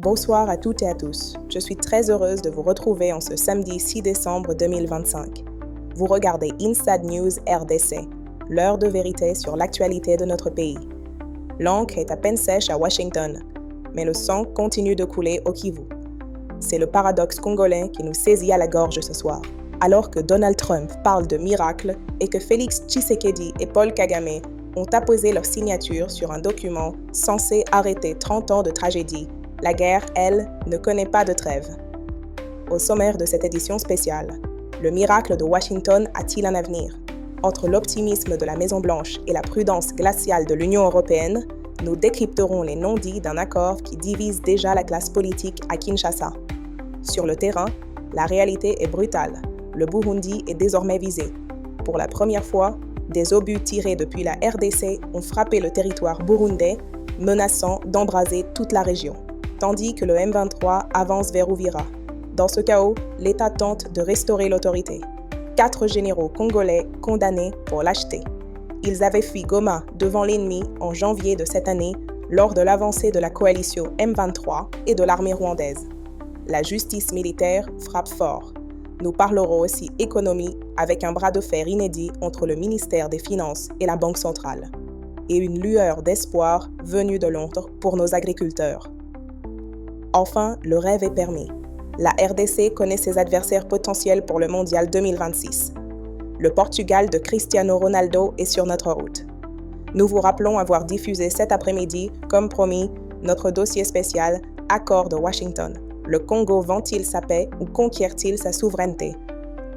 Bonsoir à toutes et à tous. Je suis très heureuse de vous retrouver en ce samedi 6 décembre 2025. Vous regardez Inside News RDC, l'heure de vérité sur l'actualité de notre pays. L'encre est à peine sèche à Washington, mais le sang continue de couler au Kivu. C'est le paradoxe congolais qui nous saisit à la gorge ce soir. Alors que Donald Trump parle de miracle et que Félix Tshisekedi et Paul Kagame ont apposé leur signature sur un document censé arrêter 30 ans de tragédie, la guerre, elle, ne connaît pas de trêve. Au sommaire de cette édition spéciale, le miracle de Washington a-t-il un avenir? Entre l'optimisme de la Maison-Blanche et la prudence glaciale de l'Union européenne, nous décrypterons les non-dits d'un accord qui divise déjà la classe politique à Kinshasa. Sur le terrain, la réalité est brutale. Le Burundi est désormais visé. Pour la première fois, des obus tirés depuis la RDC ont frappé le territoire burundais, menaçant d'embraser toute la région, tandis que le M23 avance vers Uvira. Dans ce chaos, l'État tente de restaurer l'autorité. 4 généraux congolais condamnés pour lâcheté. Ils avaient fui Goma devant l'ennemi en janvier de cette année lors de l'avancée de la coalition M23 et de l'armée rwandaise. La justice militaire frappe fort. Nous parlerons aussi économie avec un bras de fer inédit entre le ministère des Finances et la Banque centrale. Et une lueur d'espoir venue de Londres pour nos agriculteurs. Enfin, le rêve est permis. La RDC connaît ses adversaires potentiels pour le Mondial 2026. Le Portugal de Cristiano Ronaldo est sur notre route. Nous vous rappelons avoir diffusé cet après-midi, comme promis, notre dossier spécial « Accord de Washington ». Le Congo vend-il sa paix ou conquiert-il sa souveraineté?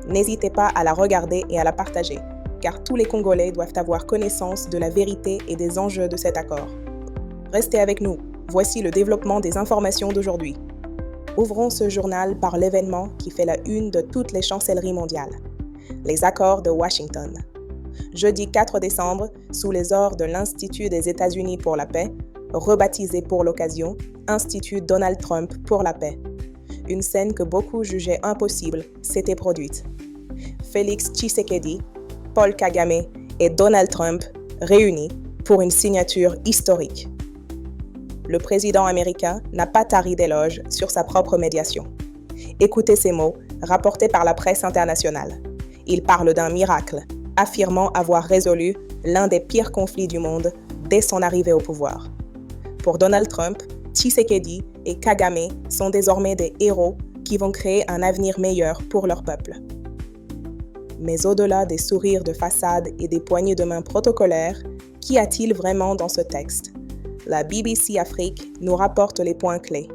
N'hésitez pas à la regarder et à la partager, car tous les Congolais doivent avoir connaissance de la vérité et des enjeux de cet accord. Restez avec nous. Voici le développement des informations d'aujourd'hui. Ouvrons ce journal par l'événement qui fait la une de toutes les chancelleries mondiales. Les accords de Washington. Jeudi 4 décembre, sous les ordres de l'Institut des États-Unis pour la paix, rebaptisé pour l'occasion Institut Donald Trump pour la paix. Une scène que beaucoup jugeaient impossible s'était produite. Félix Tshisekedi, Paul Kagame et Donald Trump réunis pour une signature historique. Le président américain n'a pas tari d'éloges sur sa propre médiation. Écoutez ces mots, rapportés par la presse internationale. Il parle d'un miracle, affirmant avoir résolu l'un des pires conflits du monde dès son arrivée au pouvoir. Pour Donald Trump, Tshisekedi et Kagame sont désormais des héros qui vont créer un avenir meilleur pour leur peuple. Mais au-delà des sourires de façade et des poignées de main protocolaires, qu'y a-t-il vraiment dans ce texte? La BBC Afrique nous rapporte les points clés.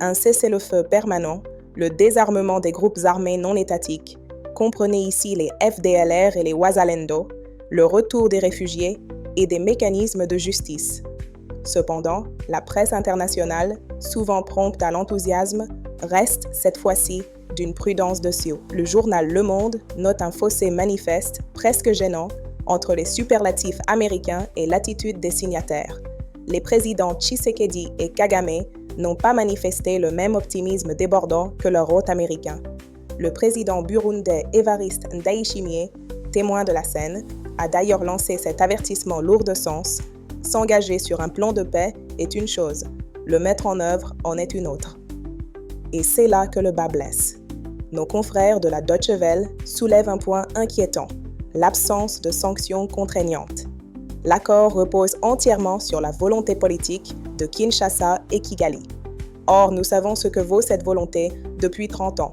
Un cessez-le-feu permanent, le désarmement des groupes armés non étatiques, comprenez ici les FDLR et les Wazalendo, le retour des réfugiés et des mécanismes de justice. Cependant, la presse internationale, souvent prompte à l'enthousiasme, reste cette fois-ci d'une prudence de sioux. Le journal Le Monde note un fossé manifeste, presque gênant, entre les superlatifs américains et l'attitude des signataires. Les présidents Tshisekedi et Kagame n'ont pas manifesté le même optimisme débordant que leur hôte américain. Le président burundais Evariste Ndayishimiye, témoin de la scène, a d'ailleurs lancé cet avertissement lourd de sens. S'engager sur un plan de paix est une chose, le mettre en œuvre en est une autre. Et c'est là que le bas blesse. Nos confrères de la Deutsche Welle soulèvent un point inquiétant, l'absence de sanctions contraignantes. L'accord repose entièrement sur la volonté politique de Kinshasa et Kigali. Or, nous savons ce que vaut cette volonté depuis 30 ans.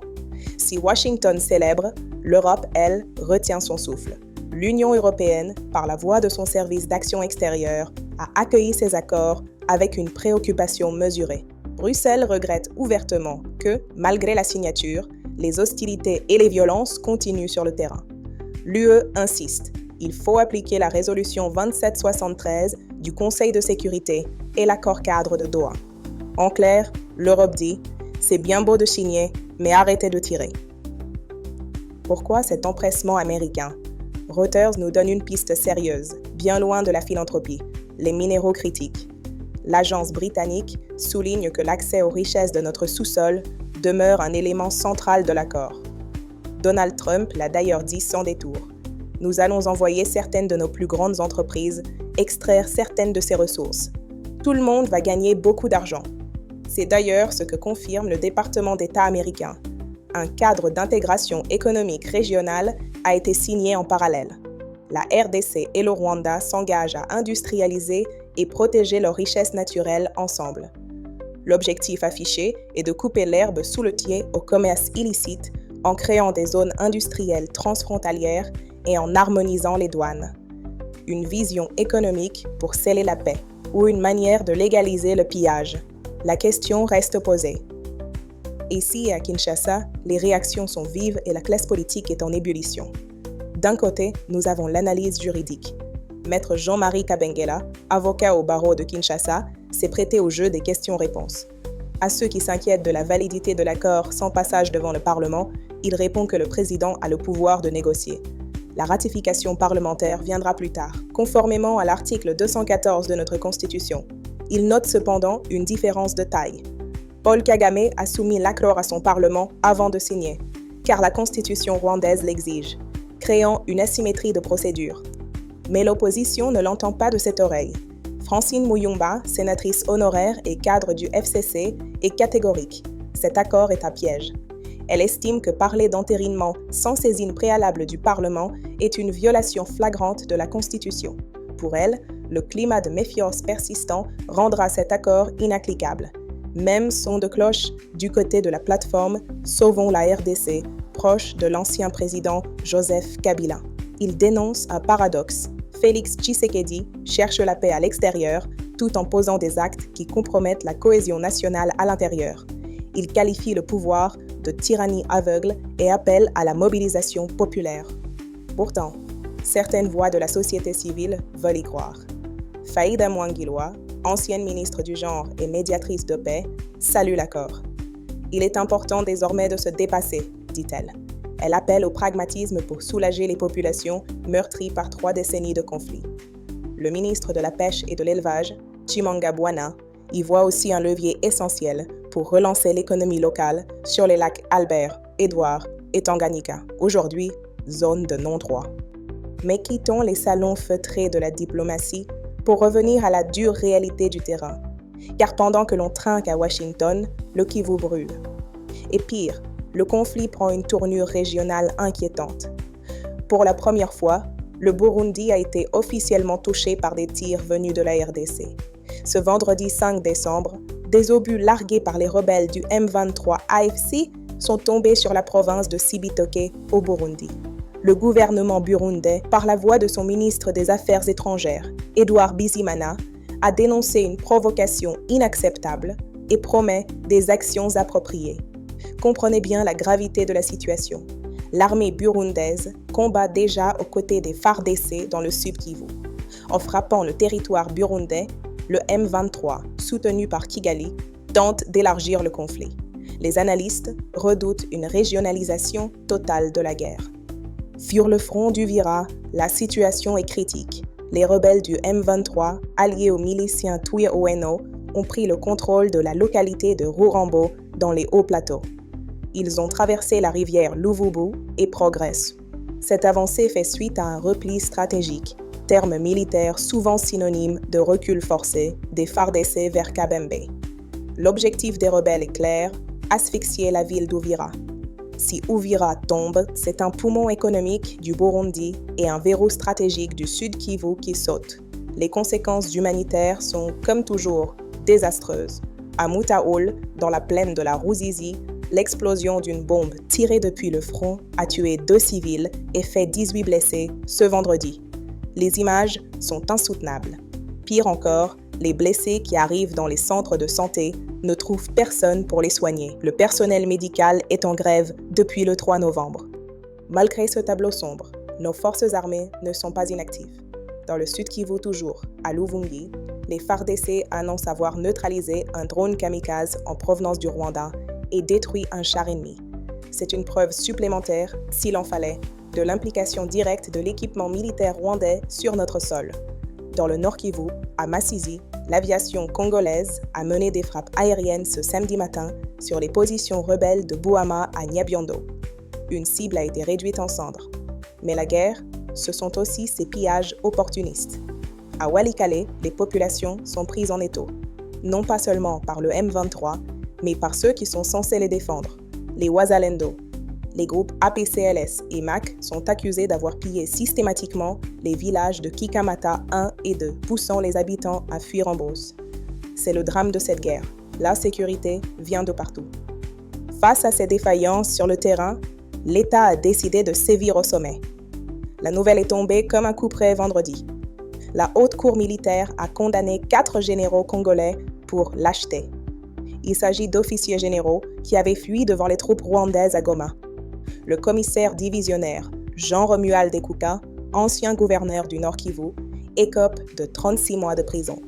Si Washington célèbre, l'Europe, elle, retient son souffle. L'Union européenne, par la voie de son service d'action extérieure, a accueilli ces accords avec une préoccupation mesurée. Bruxelles regrette ouvertement que, malgré la signature, les hostilités et les violences continuent sur le terrain. L'UE insiste, il faut appliquer la résolution 2773 du Conseil de sécurité et l'accord cadre de Doha. En clair, l'Europe dit, c'est bien beau de signer, mais arrêtez de tirer. Pourquoi cet empressement américain? Reuters nous donne une piste sérieuse, bien loin de la philanthropie, les minéraux critiques. L'agence britannique souligne que l'accès aux richesses de notre sous-sol demeure un élément central de l'accord. Donald Trump l'a d'ailleurs dit sans détour. Nous allons envoyer certaines de nos plus grandes entreprises extraire certaines de ces ressources. Tout le monde va gagner beaucoup d'argent. C'est d'ailleurs ce que confirme le département d'État américain. Un cadre d'intégration économique régionale a été signé en parallèle. La RDC et le Rwanda s'engagent à industrialiser et protéger leurs richesses naturelles ensemble. L'objectif affiché est de couper l'herbe sous le pied au commerce illicite en créant des zones industrielles transfrontalières et en harmonisant les douanes. Une vision économique pour sceller la paix ou une manière de légaliser le pillage. La question reste posée. Ici, à Kinshasa, les réactions sont vives et la classe politique est en ébullition. D'un côté, nous avons l'analyse juridique. Maître Jean-Marie Kabengela, avocat au barreau de Kinshasa, s'est prêté au jeu des questions-réponses. À ceux qui s'inquiètent de la validité de l'accord sans passage devant le Parlement, il répond que le président a le pouvoir de négocier. La ratification parlementaire viendra plus tard, conformément à l'article 214 de notre Constitution. Il note cependant une différence de taille. Paul Kagame a soumis l'accord à son Parlement avant de signer, car la Constitution rwandaise l'exige, créant une asymétrie de procédure. Mais l'opposition ne l'entend pas de cette oreille. Francine Muyumba, sénatrice honoraire et cadre du FCC, est catégorique. Cet accord est un piège. Elle estime que parler d'entérinement sans saisine préalable du Parlement est une violation flagrante de la Constitution. Pour elle, le climat de méfiance persistant rendra cet accord inapplicable. Même son de cloche du côté de la plateforme Sauvons la RDC, proche de l'ancien président Joseph Kabila. Il dénonce un paradoxe. Félix Tshisekedi cherche la paix à l'extérieur tout en posant des actes qui compromettent la cohésion nationale à l'intérieur. Il qualifie le pouvoir de tyrannie aveugle et appelle à la mobilisation populaire. Pourtant, certaines voix de la société civile veulent y croire. Faïda Mwangilwa, ancienne ministre du Genre et médiatrice de paix, salue l'accord. Il est important désormais de se dépasser, dit-elle. Elle appelle au pragmatisme pour soulager les populations meurtries par 3 décennies de conflits. Le ministre de la Pêche et de l'Élevage, Chimanga Bwana, y voit aussi un levier essentiel pour relancer l'économie locale sur les lacs Albert, Édouard et Tanganyika, aujourd'hui zone de non-droit. Mais quittons les salons feutrés de la diplomatie pour revenir à la dure réalité du terrain. Car pendant que l'on trinque à Washington, le Kivu brûle. Et pire, le conflit prend une tournure régionale inquiétante. Pour la première fois, le Burundi a été officiellement touché par des tirs venus de la RDC. Ce vendredi 5 décembre, des obus largués par les rebelles du M23 AFC sont tombés sur la province de Cibitoke au Burundi. Le gouvernement burundais, par la voix de son ministre des Affaires étrangères, Edouard Bizimana, a dénoncé une provocation inacceptable et promet des actions appropriées. Comprenez bien la gravité de la situation. L'armée burundaise combat déjà aux côtés des FARDC dans le Sud Kivu. En frappant le territoire burundais, le M23, soutenu par Kigali, tente d'élargir le conflit. Les analystes redoutent une régionalisation totale de la guerre. Sur le front du Vira, la situation est critique. Les rebelles du M23, alliés aux miliciens Twirwaneho, ont pris le contrôle de la localité de Rurambo dans les Hauts-Plateaux. Ils ont traversé la rivière Luvubu et progressent. Cette avancée fait suite à un repli stratégique, terme militaire souvent synonyme de recul forcé des FARDC vers Kabembe. L'objectif des rebelles est clair, asphyxier la ville d'Uvira. Si Uvira tombe, c'est un poumon économique du Burundi et un verrou stratégique du Sud Kivu qui saute. Les conséquences humanitaires sont, comme toujours, désastreuses. À Mutaoul, dans la plaine de la Ruzizi, l'explosion d'une bombe tirée depuis le front a tué 2 civils et fait 18 blessés ce vendredi. Les images sont insoutenables. Pire encore, les blessés qui arrivent dans les centres de santé ne trouvent personne pour les soigner. Le personnel médical est en grève depuis le 3 novembre. Malgré ce tableau sombre, nos forces armées ne sont pas inactives. Dans le Sud Kivu toujours, à Luvungi, les FARDC annoncent avoir neutralisé un drone kamikaze en provenance du Rwanda et détruit un char ennemi. C'est une preuve supplémentaire, s'il en fallait, de l'implication directe de l'équipement militaire rwandais sur notre sol. Dans le Nord Kivu, à Masisi, l'aviation congolaise a mené des frappes aériennes ce samedi matin sur les positions rebelles de Bouama à Nyabiondo. Une cible a été réduite en cendres. Mais la guerre, ce sont aussi ces pillages opportunistes. À Walikale, les populations sont prises en étau. non pas seulement par le M23, mais par ceux qui sont censés les défendre, les Wazalendo. Les groupes APCLS et MAC sont accusés d'avoir pillé systématiquement les villages de Kikamata 1 et 2, poussant les habitants à fuir en brousse. C'est le drame de cette guerre. La sécurité vient de partout. Face à ces défaillances sur le terrain, l'État a décidé de sévir au sommet. La nouvelle est tombée comme un coup près vendredi. La Haute Cour militaire a condamné 4 généraux congolais pour lâcheté. Il s'agit d'officiers généraux qui avaient fui devant les troupes rwandaises à Goma. Le commissaire divisionnaire Jean-Romuald Ekouka, ancien gouverneur du Nord Kivu, écope de 36 mois de prison.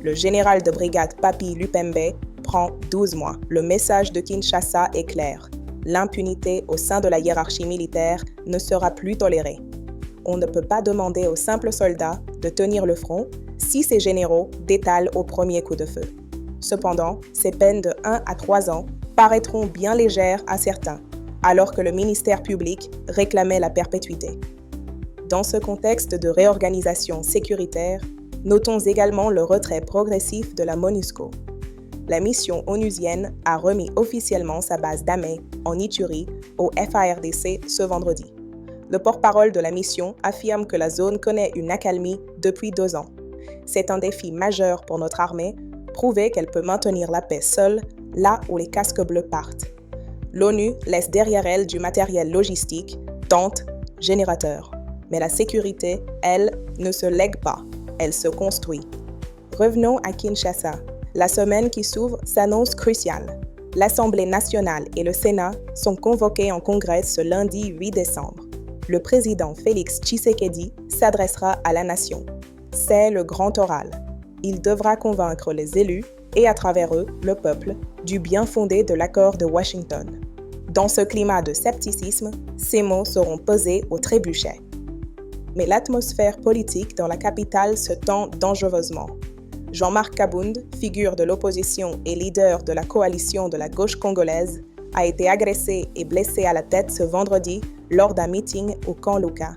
Le général de brigade Papi Lupembe prend 12 mois. Le message de Kinshasa est clair. L'impunité au sein de la hiérarchie militaire ne sera plus tolérée. On ne peut pas demander aux simples soldats de tenir le front si ces généraux détalent au premier coup de feu. Cependant, ces peines de 1 à 3 ans paraîtront bien légères à certains, alors que le ministère public réclamait la perpétuité. Dans ce contexte de réorganisation sécuritaire, notons également le retrait progressif de la MONUSCO. La mission onusienne a remis officiellement sa base d'Amé, en Ituri, au FARDC ce vendredi. Le porte-parole de la mission affirme que la zone connaît une accalmie depuis 2 ans. C'est un défi majeur pour notre armée, prouver qu'elle peut maintenir la paix seule, là où les casques bleus partent. L'ONU laisse derrière elle du matériel logistique, tentes, générateurs. Mais la sécurité, elle, ne se lègue pas, elle se construit. Revenons à Kinshasa. La semaine qui s'ouvre s'annonce cruciale. L'Assemblée nationale et le Sénat sont convoqués en congrès ce lundi 8 décembre. Le président Félix Tshisekedi s'adressera à la nation. C'est le grand oral. Il devra convaincre les élus et à travers eux, le peuple, du bien fondé de l'accord de Washington. Dans ce climat de scepticisme, ces mots seront pesés au trébuchet. Mais l'atmosphère politique dans la capitale se tend dangereusement. Jean-Marc Kabound, figure de l'opposition et leader de la coalition de la gauche congolaise, a été agressé et blessé à la tête ce vendredi lors d'un meeting au camp Luka.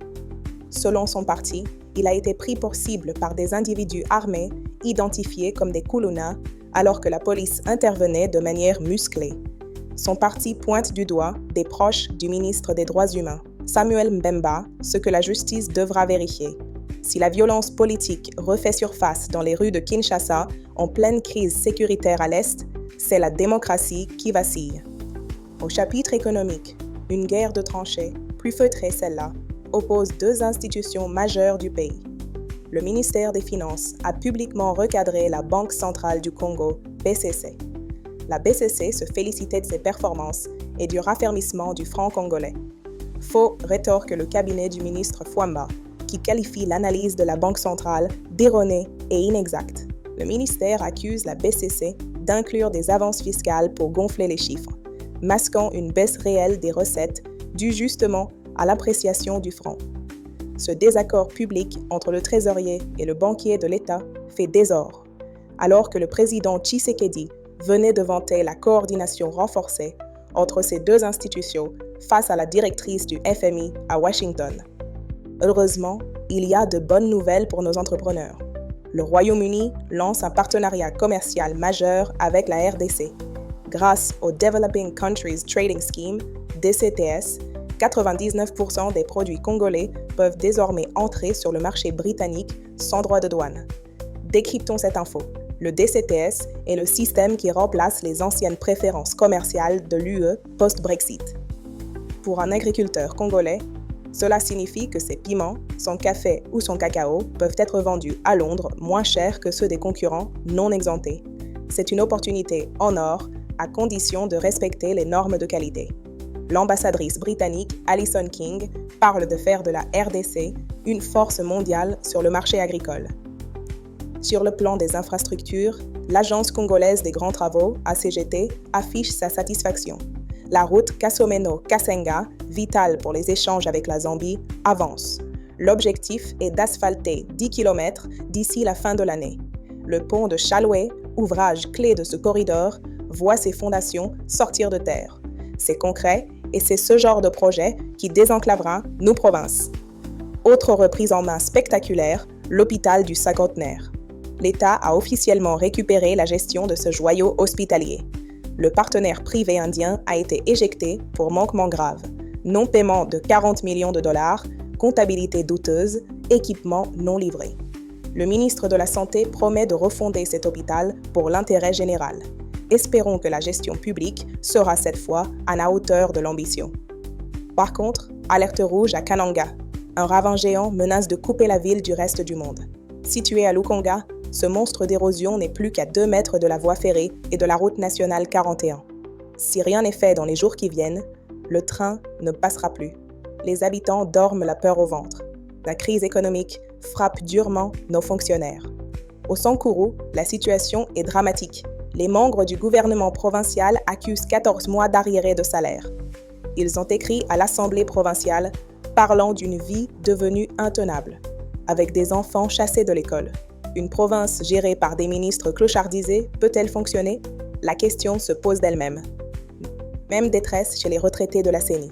Selon son parti, il a été pris pour cible par des individus armés identifiés comme des Kuluna, alors que la police intervenait de manière musclée. Son parti pointe du doigt des proches du ministre des Droits humains, Samuel Mbemba, ce que la justice devra vérifier. Si la violence politique refait surface dans les rues de Kinshasa en pleine crise sécuritaire à l'Est, c'est la démocratie qui vacille. Au chapitre économique, une guerre de tranchées, plus feutrée celle-là, oppose 2 institutions majeures du pays. Le ministère des Finances a publiquement recadré la Banque centrale du Congo, BCC. La BCC se félicitait de ses performances et du raffermissement du franc congolais. Faux rétorque le cabinet du ministre Fwamba, qui qualifie l'analyse de la Banque centrale d'erronée et inexacte. Le ministère accuse la BCC d'inclure des avances fiscales pour gonfler les chiffres, masquant une baisse réelle des recettes due justement à l'appréciation du franc. Ce désaccord public entre le trésorier et le banquier de l'État fait désordre, alors que le président Tshisekedi venait de vanter la coordination renforcée entre ces 2 institutions face à la directrice du FMI à Washington. Heureusement, il y a de bonnes nouvelles pour nos entrepreneurs. Le Royaume-Uni lance un partenariat commercial majeur avec la RDC. Grâce au Developing Countries Trading Scheme, DCTS, 99% des produits congolais peuvent désormais entrer sur le marché britannique sans droit de douane. Décryptons cette info. Le DCTS est le système qui remplace les anciennes préférences commerciales de l'UE post-Brexit. Pour un agriculteur congolais, cela signifie que ses piments, son café ou son cacao peuvent être vendus à Londres moins cher que ceux des concurrents non exemptés. C'est une opportunité en or à condition de respecter les normes de qualité. L'ambassadrice britannique Alison King parle de faire de la RDC une force mondiale sur le marché agricole. Sur le plan des infrastructures, l'Agence congolaise des grands travaux, ACGT, affiche sa satisfaction. La route Kasomeno-Kasenga, vitale pour les échanges avec la Zambie, avance. L'objectif est d'asphalter 10 km d'ici la fin de l'année. Le pont de Chaloué, ouvrage clé de ce corridor, voit ses fondations sortir de terre. C'est concret et c'est ce genre de projet qui désenclavera nos provinces. Autre reprise en main spectaculaire, l'hôpital du Cinquantenaire. l'État a officiellement récupéré la gestion de ce joyau hospitalier. Le partenaire privé indien a été éjecté pour manquement grave, non-paiement de 40 millions de dollars, comptabilité douteuse, équipement non livré. Le ministre de la Santé promet de refonder cet hôpital pour l'intérêt général. Espérons que la gestion publique sera cette fois à la hauteur de l'ambition. Par contre, alerte rouge à Kananga. Un ravin géant menace de couper la ville du reste du monde. Situé à Lukonga, ce monstre d'érosion n'est plus qu'à 2 mètres de la voie ferrée et de la route nationale 41. Si rien n'est fait dans les jours qui viennent, le train ne passera plus. Les habitants dorment la peur au ventre. La crise économique frappe durement nos fonctionnaires. Au Sankuru, la situation est dramatique. Les membres du gouvernement provincial accusent 14 mois d'arriérés de salaire. Ils ont écrit à l'Assemblée provinciale parlant d'une vie devenue intenable, avec des enfants chassés de l'école. Une province gérée par des ministres clochardisés peut-elle fonctionner? La question se pose d'elle-même. Même détresse chez les retraités de la CENI.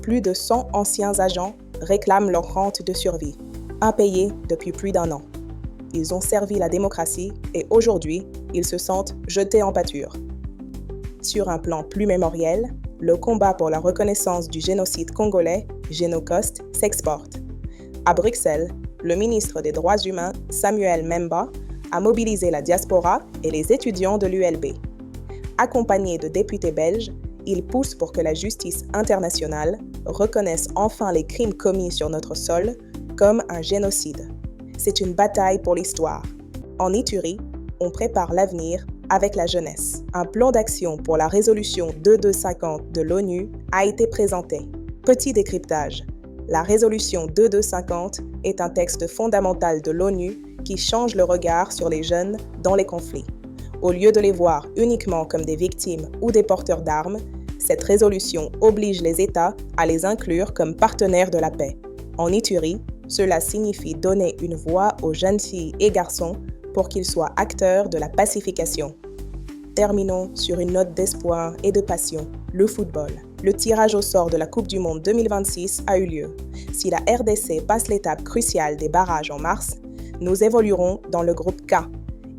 Plus de 100 anciens agents réclament leur rente de survie, impayée depuis plus d'1 an. Ils ont servi la démocratie et aujourd'hui, ils se sentent jetés en pâture. Sur un plan plus mémoriel, le combat pour la reconnaissance du génocide congolais, Génocost, s'exporte. À Bruxelles, le ministre des Droits humains, Samuel Memba, a mobilisé la diaspora et les étudiants de l'ULB. Accompagné de députés belges, il pousse pour que la justice internationale reconnaisse enfin les crimes commis sur notre sol comme un génocide. C'est une bataille pour l'histoire. En Ituri, on prépare l'avenir avec la jeunesse. Un plan d'action pour la résolution 2250 de l'ONU a été présenté. Petit décryptage. La résolution 2250 est un texte fondamental de l'ONU qui change le regard sur les jeunes dans les conflits. Au lieu de les voir uniquement comme des victimes ou des porteurs d'armes, cette résolution oblige les États à les inclure comme partenaires de la paix. En Ituri, cela signifie donner une voix aux jeunes filles et garçons pour qu'ils soient acteurs de la pacification. Terminons sur une note d'espoir et de passion, le football. Le tirage au sort de la Coupe du Monde 2026 a eu lieu. Si la RDC passe l'étape cruciale des barrages en mars, nous évoluerons dans le groupe K.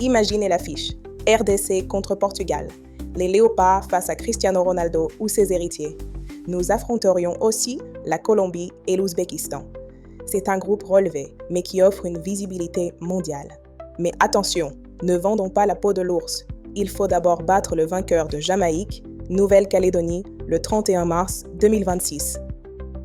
Imaginez l'affiche, RDC contre Portugal, les Léopards face à Cristiano Ronaldo ou ses héritiers. Nous affronterions aussi la Colombie et l'Ouzbékistan. C'est un groupe relevé, mais qui offre une visibilité mondiale. Mais attention, ne vendons pas la peau de l'ours. Il faut d'abord battre le vainqueur de Jamaïque, Nouvelle-Calédonie, le 31 mars 2026.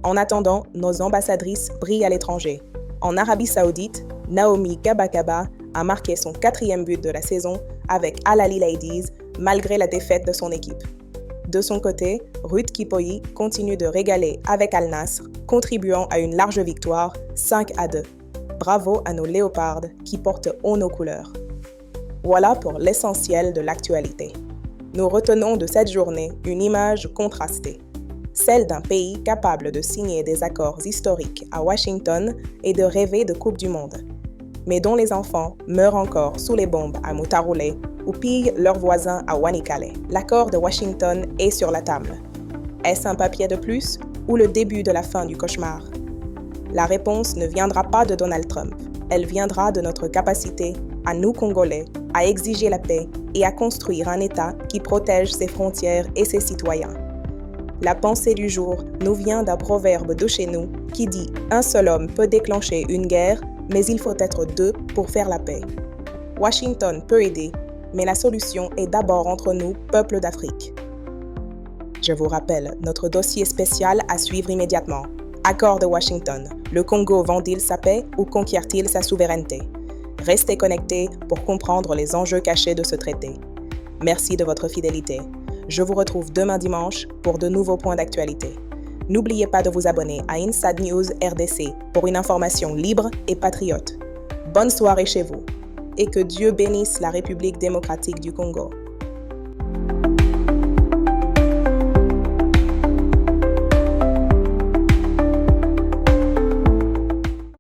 En attendant, nos ambassadrices brillent à l'étranger. En Arabie Saoudite, Naomi Kabakaba a marqué son 4e but de la saison avec Al Ahly Ladies, malgré la défaite de son équipe. De son côté, Ruth Kipoyi continue de régaler avec Al Nasr, contribuant à une large victoire, 5-2. Bravo à nos léopards qui portent haut nos couleurs. Voilà pour l'essentiel de l'actualité. Nous retenons de cette journée une image contrastée, celle d'un pays capable de signer des accords historiques à Washington et de rêver de Coupe du Monde, mais dont les enfants meurent encore sous les bombes à Mutaroulé ou pillent leurs voisins à Wanikale. L'accord de Washington est sur la table. Est-ce un papier de plus ou le début de la fin du cauchemar? La réponse ne viendra pas de Donald Trump. Elle viendra de notre capacité, à nous Congolais, à exiger la paix et à construire un État qui protège ses frontières et ses citoyens. La pensée du jour nous vient d'un proverbe de chez nous qui dit « Un seul homme peut déclencher une guerre, mais il faut être 2 pour faire la paix ». Washington peut aider, mais la solution est d'abord entre nous, peuple d'Afrique. Je vous rappelle notre dossier spécial à suivre immédiatement. Accord de Washington. Le Congo vend-il sa paix ou conquiert-il sa souveraineté? Restez connectés pour comprendre les enjeux cachés de ce traité. Merci de votre fidélité. Je vous retrouve demain dimanche pour de nouveaux points d'actualité. N'oubliez pas de vous abonner à Inside News RDC pour une information libre et patriote. Bonne soirée chez vous et que Dieu bénisse la République démocratique du Congo.